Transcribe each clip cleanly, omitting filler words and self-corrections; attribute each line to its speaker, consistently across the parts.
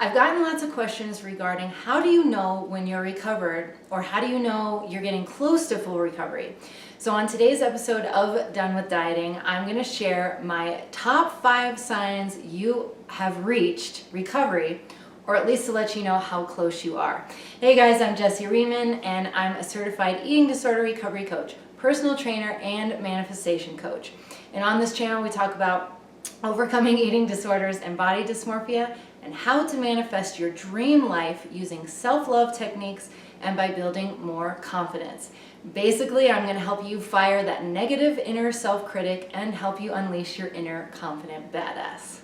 Speaker 1: I've gotten lots of questions regarding how do you know when you're recovered, or how do you know you're getting close to full recovery? So on today's episode of Done with Dieting, I'm going to share my top 5 signs you have reached recovery, or at least to let you know how close you are. Hey guys, I'm Jessie Riemann, and I'm a certified eating disorder recovery coach, personal trainer, and manifestation coach. And on this channel, we talk about overcoming eating disorders and body dysmorphia, and how to manifest your dream life using self-love techniques and by building more confidence. Basically, I'm going to help you fire that negative inner self-critic and help you unleash your inner confident badass.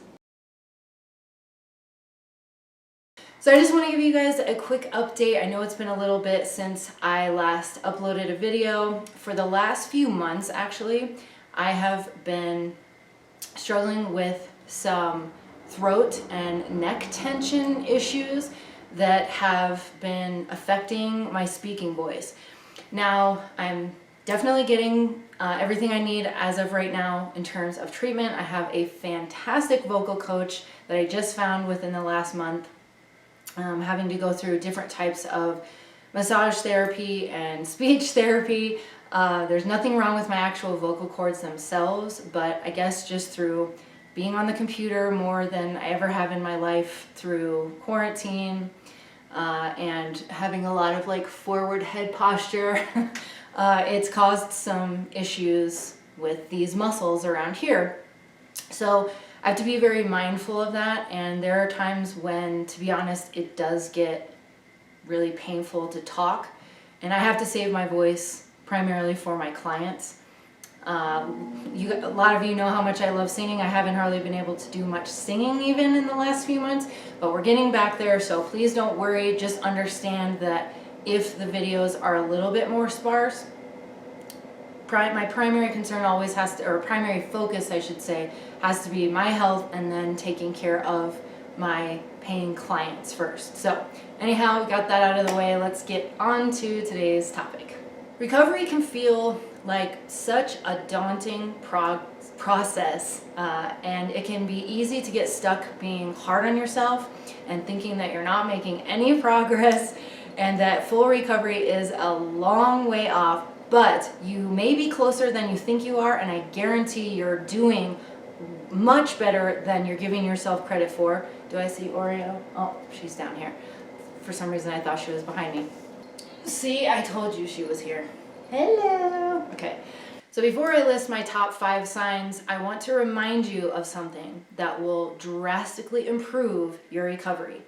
Speaker 1: So I just want to give you guys a quick update. I know it's been a little bit since I last uploaded a video. For the last few months, actually, I have been struggling with some throat and neck tension issues that have been affecting my speaking voice. Now, I'm definitely getting everything I need as of right now in terms of treatment. I have a fantastic vocal coach that I just found within the last month, having to go through different types of massage therapy and speech therapy. There's nothing wrong with my actual vocal cords themselves, but I guess just through being on the computer more than I ever have in my life through quarantine, and having a lot of like forward head posture, it's caused some issues with these muscles around here. So I have to be very mindful of that, and there are times when, to be honest, it does get really painful to talk, and I have to save my voice primarily for my clients. A lot of you know how much I love singing. I haven't hardly been able to do much singing even in the last few months, but we're getting back there, so please don't worry. Just understand that if the videos are a little bit more sparse, my primary concern always has to, or primary focus I should say, has to be my health and then taking care of my paying clients first. So anyhow, got that out of the way. Let's get on to today's topic. Recovery can feel like such a daunting process, and it can be easy to get stuck being hard on yourself and thinking that you're not making any progress and that full recovery is a long way off, but you may be closer than you think you are, and I guarantee you're doing much better than you're giving yourself credit for. Do I see Oreo? Oh, she's down here. For some reason I thought she was behind me. See, I told you she was here. Hello. Okay, so before I list my top 5 signs, I want to remind you of something that will drastically improve your recovery.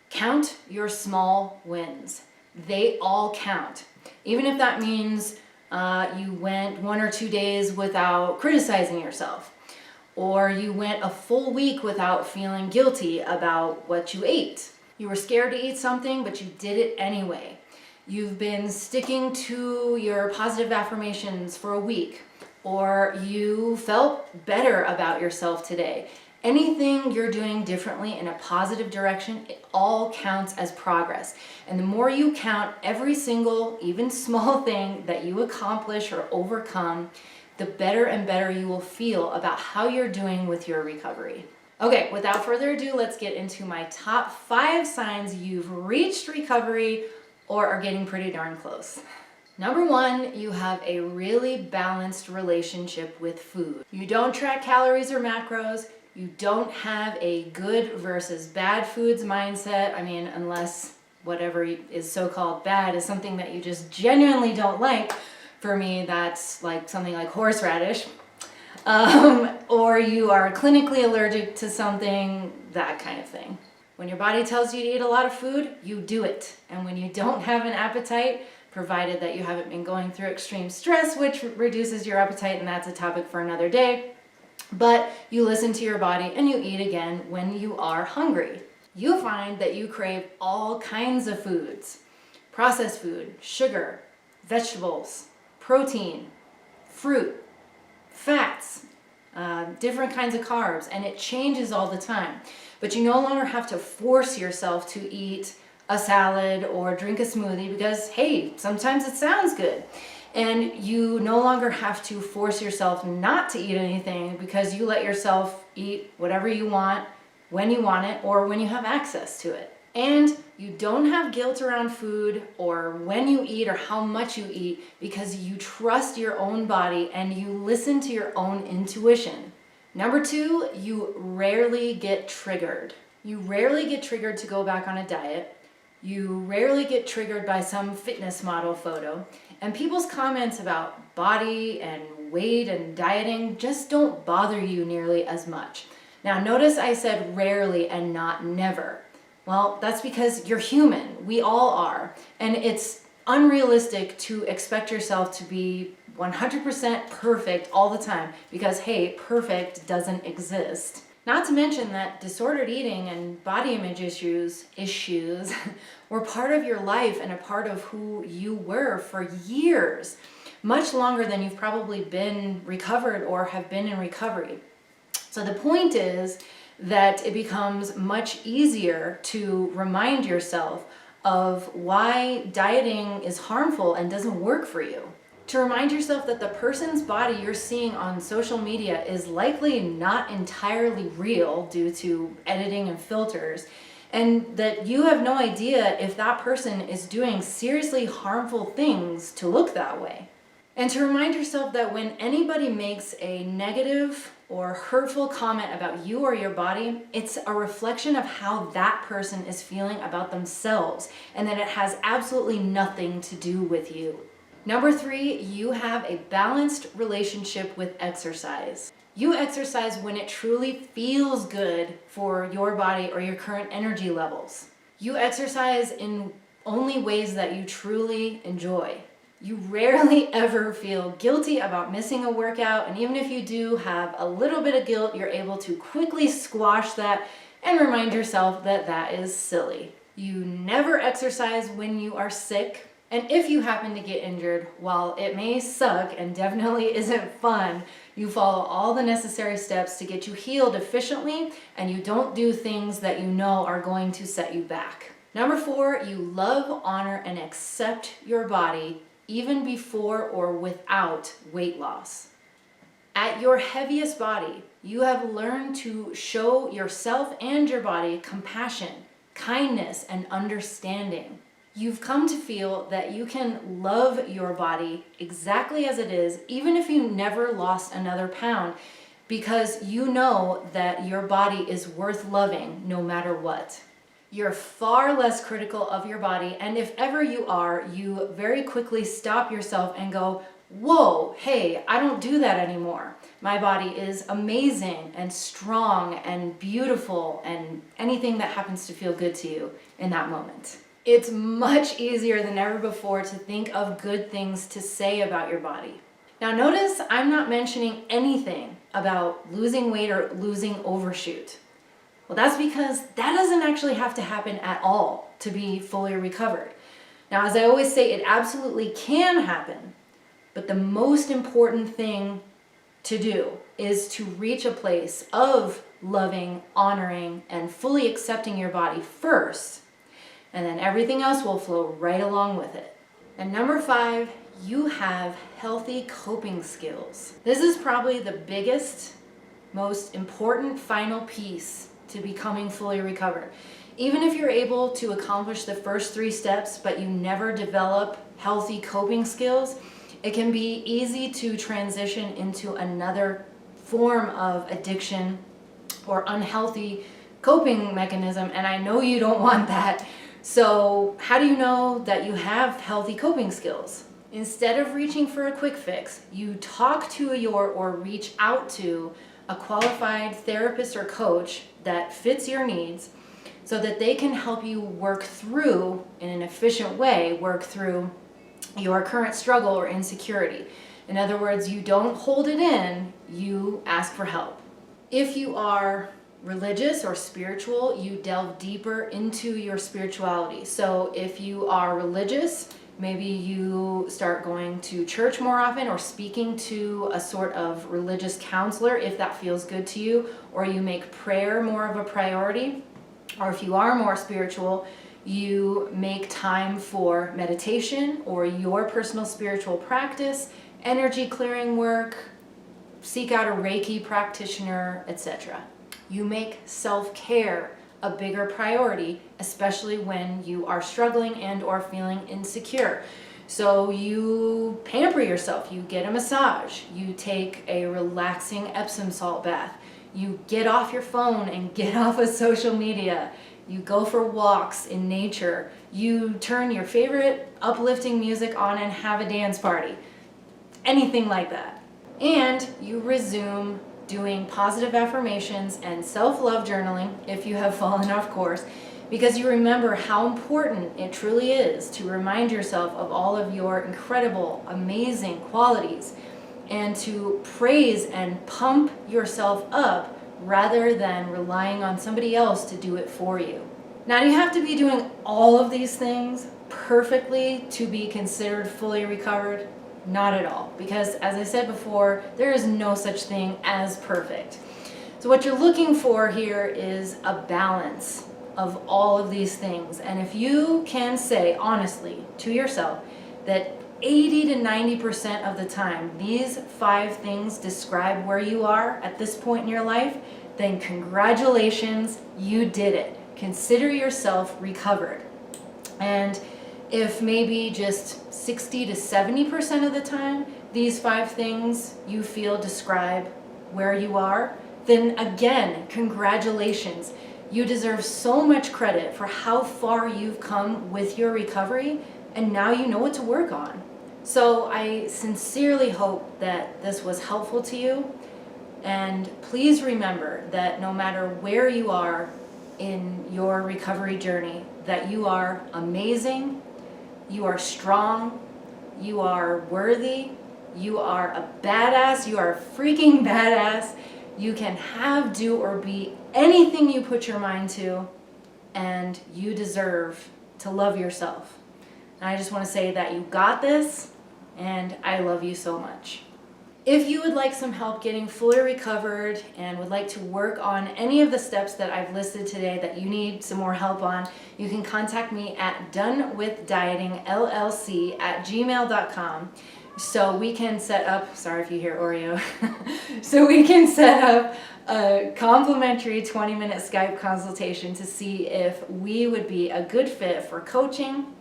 Speaker 1: Count your small wins. They all count. Even if that means you went 1 or 2 days without criticizing yourself, or you went a full week without feeling guilty about what you ate. You were scared to eat something, but you did it anyway. You've been sticking to your positive affirmations for a week, or you felt better about yourself today. Anything you're doing differently in a positive direction, it all counts as progress. And the more you count every single, even small thing that you accomplish or overcome, the better and better you will feel about how you're doing with your recovery. Okay, without further ado, let's get into my top 5 signs you've reached recovery or are getting pretty darn close. Number 1, you have a really balanced relationship with food. You don't track calories or macros. You don't have a good versus bad foods mindset. I mean, unless whatever is so-called bad is something that you just genuinely don't like. For me, that's like something like horseradish. Or you are clinically allergic to something, that kind of thing. When your body tells you to eat a lot of food, you do it. And when you don't have an appetite, provided that you haven't been going through extreme stress, which reduces your appetite, and that's a topic for another day, but you listen to your body and you eat again when you are hungry. You'll find that you crave all kinds of foods: processed food, sugar, vegetables, protein, fruit, fats, different kinds of carbs, and it changes all the time. But you no longer have to force yourself to eat a salad or drink a smoothie because, hey, sometimes it sounds good. And you no longer have to force yourself not to eat anything because you let yourself eat whatever you want when you want it or when you have access to it. And you don't have guilt around food or when you eat or how much you eat because you trust your own body and you listen to your own intuition. Number 2, you rarely get triggered. You rarely get triggered to go back on a diet. You rarely get triggered by some fitness model photo. And people's comments about body and weight and dieting just don't bother you nearly as much. Now notice I said rarely and not never. Well, that's because you're human. We all are. And it's unrealistic to expect yourself to be 100% perfect all the time because, hey, perfect doesn't exist. Not to mention that disordered eating and body image issues were part of your life and a part of who you were for years, much longer than you've probably been recovered or have been in recovery. So the point is that it becomes much easier to remind yourself of why dieting is harmful and doesn't work for you. To remind yourself that the person's body you're seeing on social media is likely not entirely real due to editing and filters, and that you have no idea if that person is doing seriously harmful things to look that way. And to remind yourself that when anybody makes a negative or hurtful comment about you or your body, it's a reflection of how that person is feeling about themselves, and that it has absolutely nothing to do with you. Number 3, you have a balanced relationship with exercise. You exercise when it truly feels good for your body or your current energy levels. You exercise in only ways that you truly enjoy. You rarely ever feel guilty about missing a workout, and even if you do have a little bit of guilt, you're able to quickly squash that and remind yourself that that is silly. You never exercise when you are sick. And if you happen to get injured, while it may suck and definitely isn't fun, you follow all the necessary steps to get you healed efficiently, and you don't do things that you know are going to set you back. Number 4, you love, honor, and accept your body even before or without weight loss. At your heaviest body, you have learned to show yourself and your body compassion, kindness, and understanding. You've come to feel that you can love your body exactly as it is, even if you never lost another pound, because you know that your body is worth loving no matter what. You're far less critical of your body, and if ever you are, you very quickly stop yourself and go, whoa, hey, I don't do that anymore. My body is amazing and strong and beautiful and anything that happens to feel good to you in that moment. It's much easier than ever before to think of good things to say about your body. Now notice I'm not mentioning anything about losing weight or losing overshoot. Well, that's because that doesn't actually have to happen at all to be fully recovered. Now, as I always say, it absolutely can happen, but the most important thing to do is to reach a place of loving, honoring, and fully accepting your body first, and then everything else will flow right along with it. And number 5, you have healthy coping skills. This is probably the biggest, most important final piece to becoming fully recovered. Even if you're able to accomplish the first 3 steps, but you never develop healthy coping skills, it can be easy to transition into another form of addiction or unhealthy coping mechanism, and I know you don't want that. So how do you know that you have healthy coping skills? Instead of reaching for a quick fix, you talk to or reach out to a qualified therapist or coach that fits your needs so that they can help you work through, in an efficient way, work through your current struggle or insecurity. In other words, you don't hold it in, you ask for help. If you are religious or spiritual, you delve deeper into your spirituality. So if you are religious, maybe you start going to church more often or speaking to a sort of religious counselor if that feels good to you, or you make prayer more of a priority. Or if you are more spiritual, you make time for meditation or your personal spiritual practice, energy clearing work, seek out a Reiki practitioner, etc. You make self-care a bigger priority, especially when you are struggling and or feeling insecure. So you pamper yourself, you get a massage, you take a relaxing Epsom salt bath, you get off your phone and get off of social media, you go for walks in nature, you turn your favorite uplifting music on and have a dance party, anything like that. And you resume doing positive affirmations and self-love journaling if you have fallen off course, because you remember how important it truly is to remind yourself of all of your incredible, amazing qualities and to praise and pump yourself up rather than relying on somebody else to do it for you. Now, do you have to be doing all of these things perfectly to be considered fully recovered? Not at all, because as I said before, there is no such thing as perfect. So what you're looking for here is a balance of all of these things. And if you can say honestly to yourself that 80 to 90% of the time these 5 things describe where you are at this point in your life, then congratulations, you did it. Consider yourself recovered. And if maybe just 60 to 70% of the time these 5 things you feel describe where you are, then again, congratulations. You deserve so much credit for how far you've come with your recovery, and now you know what to work on. So I sincerely hope that this was helpful to you, and please remember that no matter where you are in your recovery journey, that you are amazing, you are strong, you are worthy, you are a badass, you are a freaking badass. You can have, do, or be anything you put your mind to, and you deserve to love yourself. And I just want to say that you got this, and I love you so much. If you would like some help getting fully recovered and would like to work on any of the steps that I've listed today that you need some more help on, you can contact me at DonewithDietingLLC@gmail.com. So we can set up, sorry if you hear Oreo, so we can set up a complimentary 20-minute Skype consultation to see if we would be a good fit for coaching.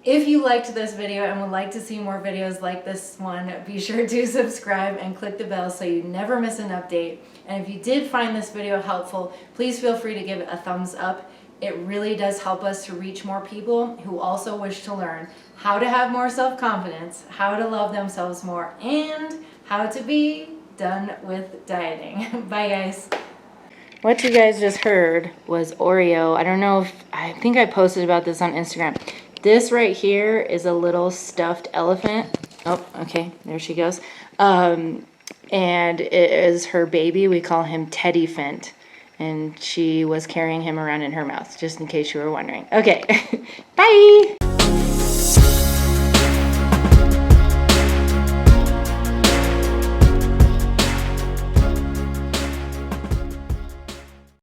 Speaker 1: If you liked this video and would like to see more videos like this one, be sure to subscribe and click the bell so you never miss an update. And if you did find this video helpful, please feel free to give it a thumbs up. It really does help us to reach more people who also wish to learn how to have more self-confidence, how to love themselves more, and how to be done with dieting. Bye, guys. What you guys just heard was Oreo. I think I posted about this on Instagram. This right here is a little stuffed elephant. Oh, okay, there she goes. And it is her baby. We call him Teddy Fint. And she was carrying him around in her mouth, just in case you were wondering. Okay, bye!